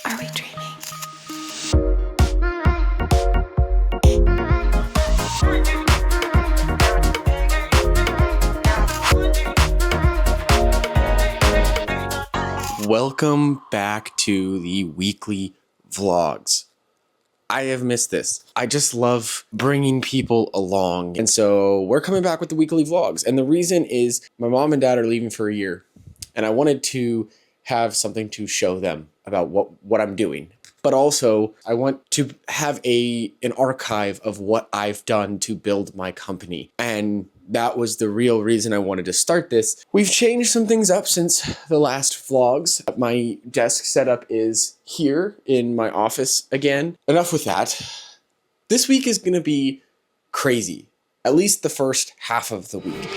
Are we dreaming? Welcome back to the weekly vlogs. I have missed this. I just love bringing people along. And so we're coming back with the weekly vlogs. And the reason is my mom and dad are leaving for a year. And I wanted to have something to show them about what I'm doing. But also I want to have an archive of what I've done to build my company. And that was the real reason I wanted to start this. We've changed some things up since the last vlogs. My desk setup is here in my office again. Enough with that. This week is gonna be crazy, at least the first half of the week.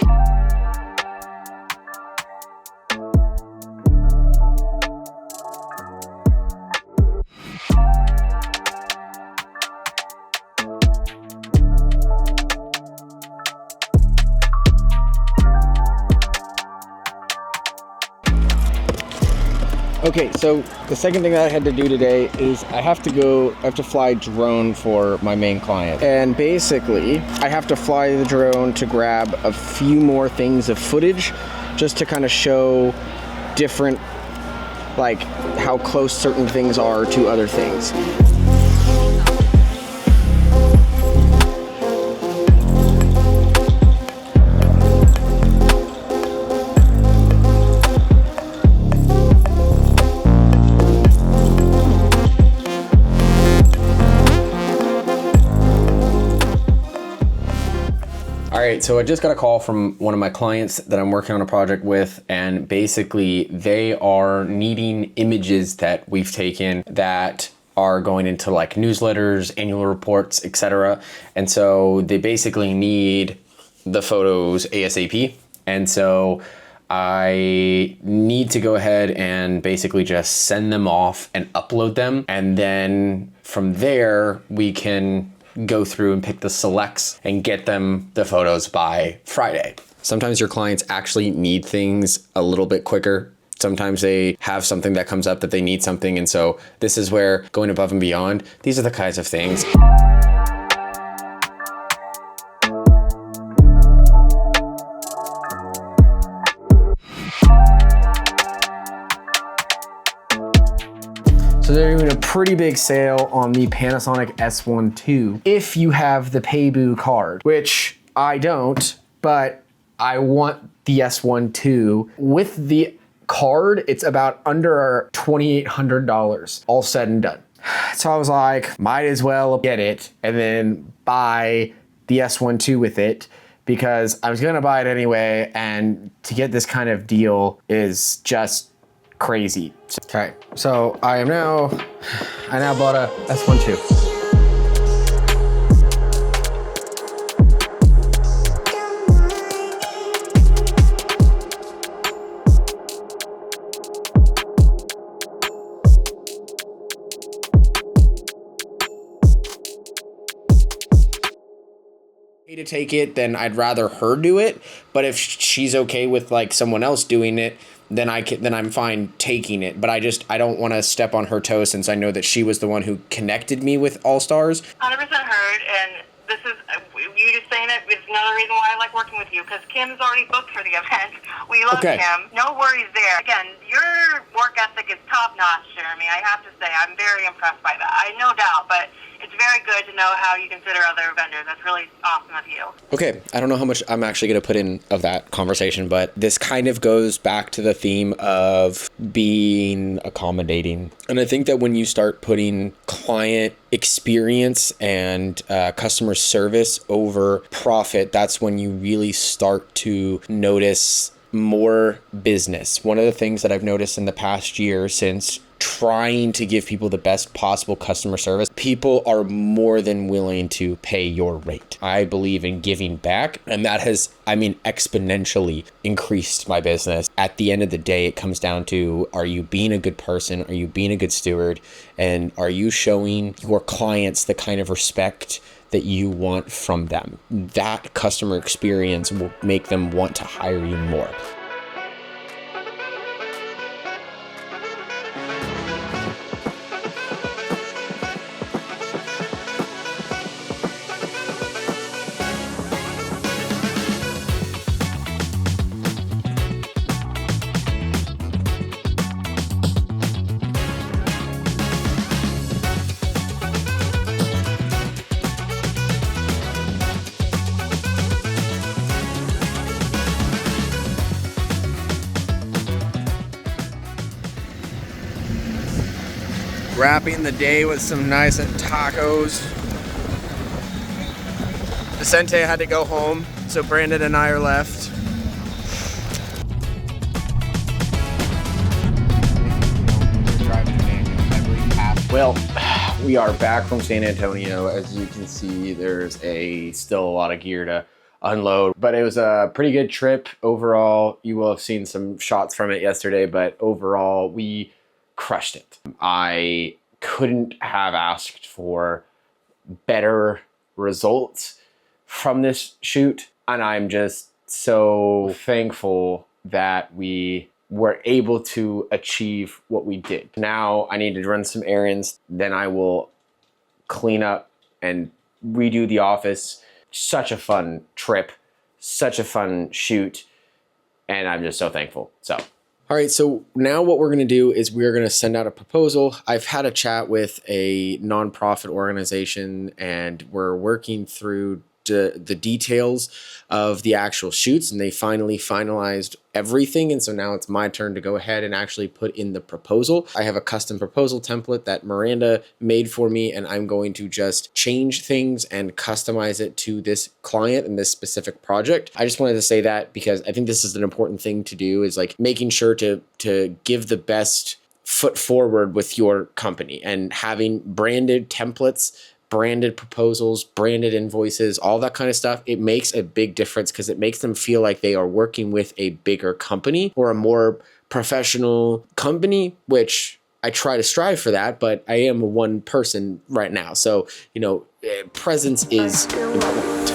Okay, so the second thing that I had to do today is I have to fly drone for my main client. And basically, I have to fly the drone to grab a few more things of footage just to kind of show different, like how close certain things are to other things. All right, so I just got a call from one of my clients that I'm working on a project with, and basically they are needing images that we've taken that are going into like newsletters, annual reports, etc. And so they basically need the photos ASAP. And so I need to go ahead and basically just send them off and upload them. And then from there, we can go through and pick the selects and get them the photos by Friday. Sometimes your clients actually need things a little bit quicker. Sometimes they have something that comes up that they need something. And so this is where going above and beyond, these are the kinds of things. So they're doing a pretty big sale on the Panasonic S1 II if you have the Paybu card, which I don't, but I want the S1 II. With the card, it's about under $2,800, all said and done. So I was like, might as well get it and then buy the S1 II with it, because I was gonna buy it anyway, and to get this kind of deal is just crazy. Okay, so I now bought a S1 II. To take it, then I'd rather her do it. But if she's okay with like someone else doing it, then I'm fine taking it. But I don't want to step on her toes, since I know that she was the one who connected me with All Stars. 100% heard, and this is you just saying it is another reason why I like working with you, because Kim's already booked for the event. We love Okay. Kim. No worries there. Again, your work ethic is top notch, Jeremy. I have to say, I'm very impressed by that. I no doubt, but it's very good to know how you consider other vendors. That's really awesome of you. Okay, I don't know how much I'm actually going to put in of that conversation, but this kind of goes back to the theme of being accommodating. And I think that when you start putting client experience and customer service over profit, that's when you really start to notice more business. One of the things that I've noticed in the past year, since trying to give people the best possible customer service, people are more than willing to pay your rate. I believe in giving back, and that has, exponentially increased my business. At the end of the day, it comes down to, are you being a good person? Are you being a good steward? And are you showing your clients the kind of respect that you want from them? That customer experience will make them want to hire you more. Wrapping the day with some nice tacos. Vicente had to go home, so Brandon and I are left. Well, we are back from San Antonio. As you can see, there's still a lot of gear to unload, but it was a pretty good trip overall. You will have seen some shots from it yesterday, but overall we crushed it. I couldn't have asked for better results from this shoot, and I'm just so thankful that we were able to achieve what we did. Now I need to run some errands, then I will clean up and redo the office. Such a fun trip, such a fun shoot, and I'm just so thankful. So, all right, so now what we're gonna do is we're gonna send out a proposal. I've had a chat with a nonprofit organization, and we're working through the details of the actual shoots, and they finally finalized everything. And so now it's my turn to go ahead and actually put in the proposal. I have a custom proposal template that Miranda made for me, and I'm going to just change things and customize it to this client and this specific project. I just wanted to say that because I think this is an important thing to do, is like making sure to give the best foot forward with your company, and having branded templates, branded proposals, branded invoices, all that kind of stuff. It makes a big difference because it makes them feel like they are working with a bigger company or a more professional company, which I try to strive for that, but I am one person right now. So, presence is important.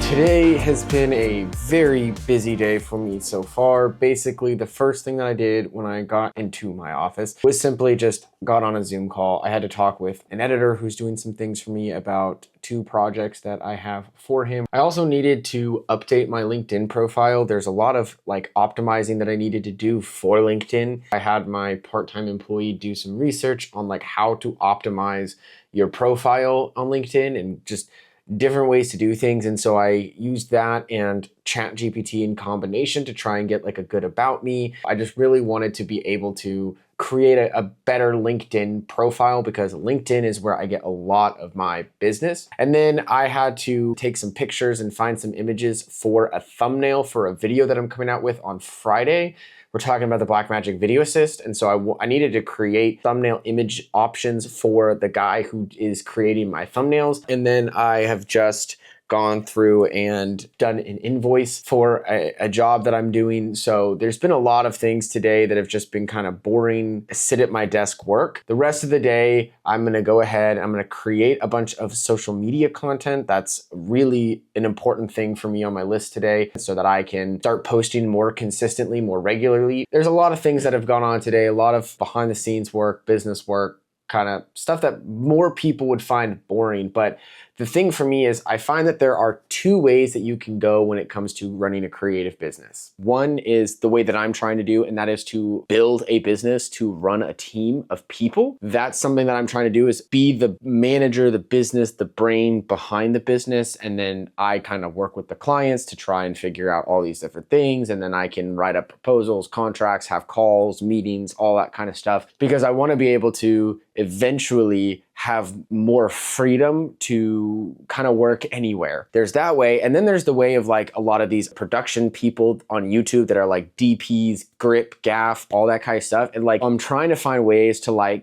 Today has been a very busy day for me so far. Basically, the first thing that I did when I got into my office was simply just got on a Zoom call. I had to talk with an editor who's doing some things for me about 2 projects that I have for him. I also needed to update my LinkedIn profile. There's a lot of optimizing that I needed to do for LinkedIn. I had my part-time employee do some research on how to optimize your profile on LinkedIn and just different ways to do things. And so I used that and ChatGPT in combination to try and get a good about me. I just really wanted to be able to create a better LinkedIn profile, because LinkedIn is where I get a lot of my business. And then I had to take some pictures and find some images for a thumbnail for a video that I'm coming out with on Friday. We're talking about the Blackmagic Video Assist, and so I needed to create thumbnail image options for the guy who is creating my thumbnails. And then I have just gone through and done an invoice for a job that I'm doing. So there's been a lot of things today that have just been kind of boring, sit at my desk work. The rest of the day, I'm gonna go ahead, I'm gonna create a bunch of social media content. That's really an important thing for me on my list today, so that I can start posting more consistently, more regularly. There's a lot of things that have gone on today, a lot of behind the scenes work, business work, kind of stuff that more people would find boring. But the thing for me is I find that there are 2 ways that you can go when it comes to running a creative business. One is the way that I'm trying to do, and that is to build a business, to run a team of people. That's something that I'm trying to do, is be the manager, the business, the brain behind the business. And then I kind of work with the clients to try and figure out all these different things. And then I can write up proposals, contracts, have calls, meetings, all that kind of stuff, because I want to be able to eventually have more freedom to kind of work anywhere. There's that way. And then there's the way of a lot of these production people on YouTube that are DPs, grip, gaff, all that kind of stuff. And I'm trying to find ways to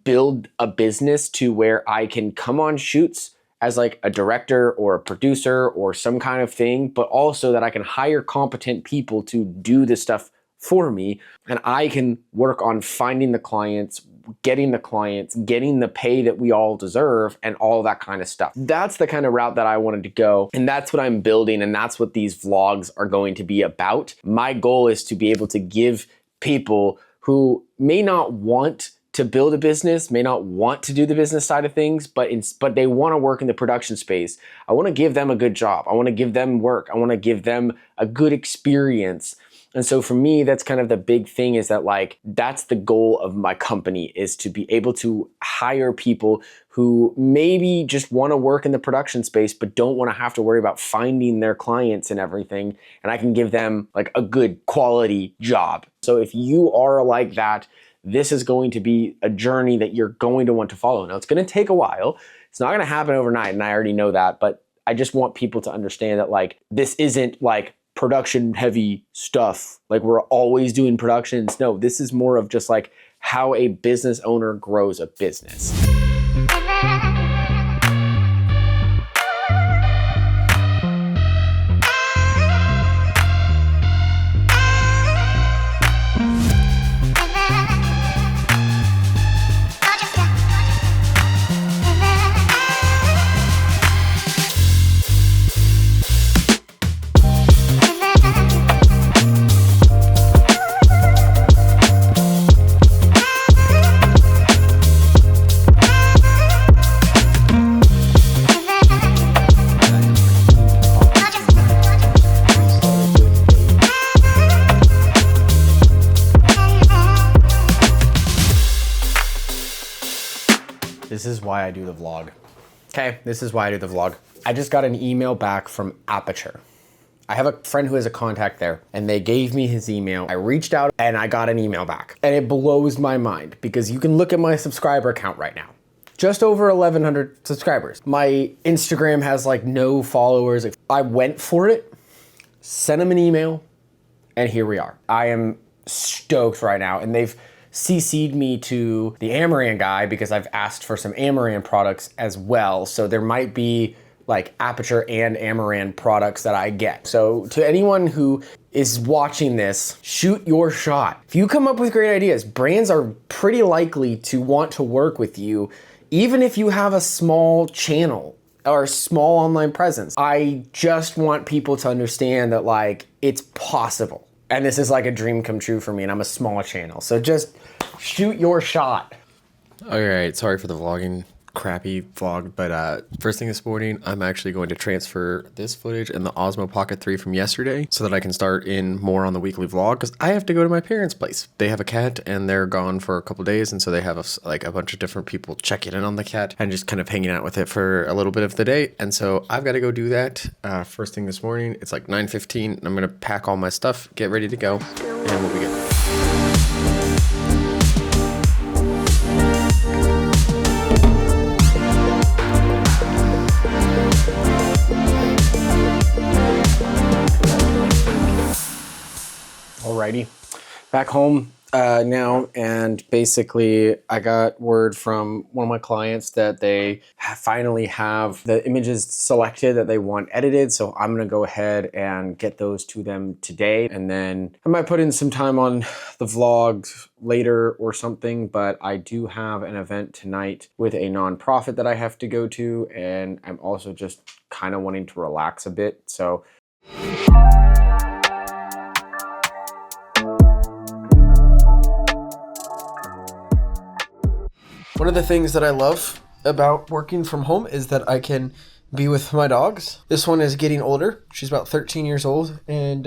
build a business to where I can come on shoots as a director or a producer or some kind of thing, but also that I can hire competent people to do this stuff for me, and I can work on finding the clients, getting the pay that we all deserve, and all that kind of stuff. That's the kind of route that I wanted to go, and that's what I'm building, and that's what these vlogs are going to be about. My goal is to be able to give people who may not want to build a business, may not want to do the business side of things, but they want to work in the production space. I want to give them a good job. I want to give them work. I want to give them a good experience. And so for me, that's kind of the big thing, is that like, that's the goal of my company, is to be able to hire people who maybe just want to work in the production space, but don't want to have to worry about finding their clients and everything. And I can give them like a good quality job. So if you are like that, this is going to be a journey that you're going to want to follow. Now, it's going to take a while. It's not going to happen overnight, and I already know that, but I just want people to understand that like, this isn't like production heavy stuff. Like we're always doing productions. No, this is more of just like how a business owner grows a business. This is why I do the vlog. Okay, this is why I do the vlog. I just got an email back from Aperture. I have a friend who has a contact there, and they gave me his email. I reached out and I got an email back. And it blows my mind, because you can look at my subscriber count right now. Just over 1,100 subscribers. My Instagram has like no followers. I went for it, sent them an email, and here we are. I am stoked right now, and they've CC'd me to the Amaran guy because I've asked for some Amaran products as well. So there might be like Aperture and Amaran products that I get. So to anyone who is watching this, shoot your shot. If you come up with great ideas, brands are pretty likely to want to work with you, even if you have a small channel or a small online presence. I just want people to understand that like, it's possible. And this is like a dream come true for me, and I'm a small channel. So just shoot your shot. All right, sorry for the vlogging, crappy vlog, but first thing this morning, I'm actually going to transfer this footage and the Osmo Pocket 3 from yesterday so that I can start in more on the weekly vlog, because I have to go to my parents' place. They have a cat and they're gone for a couple days, and so they have a bunch of different people checking in on the cat and just kind of hanging out with it for a little bit of the day. And so I've got to go do that first thing this morning. It's like 9:15. I'm going to pack all my stuff, get ready to go, and we'll be good. Alrighty, back home now, and basically I got word from one of my clients that they finally have the images selected that they want edited, so I'm gonna go ahead and get those to them today, and then I might put in some time on the vlog later or something, but I do have an event tonight with a nonprofit that I have to go to, and I'm also just kind of wanting to relax a bit, so one of the things that I love about working from home is that I can be with my dogs. This one is getting older. She's about 13 years old, and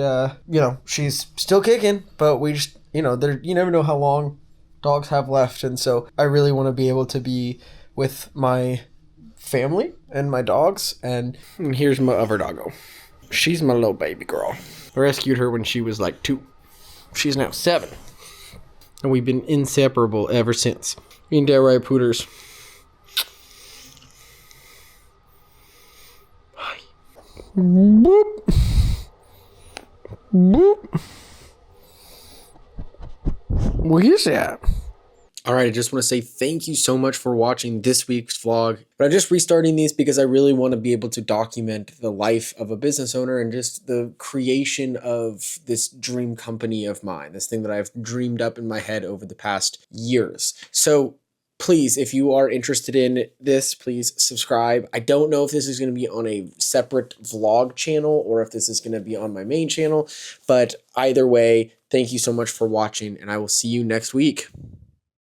she's still kicking, but we just, you never know how long dogs have left, and so I really want to be able to be with my family and my dogs. And here's my other doggo. She's my little baby girl. I rescued her when she was like 2. She's now 7, and we've been inseparable ever since. Me and Delray Pooters. Hi. Boop. Boop. What is that? All right, I just want to say thank you so much for watching this week's vlog. But I'm just restarting these because I really want to be able to document the life of a business owner and just the creation of this dream company of mine, this thing that I've dreamed up in my head over the past years. So please, if you are interested in this, please subscribe. I don't know if this is going to be on a separate vlog channel or if this is going to be on my main channel, but either way, thank you so much for watching, and I will see you next week.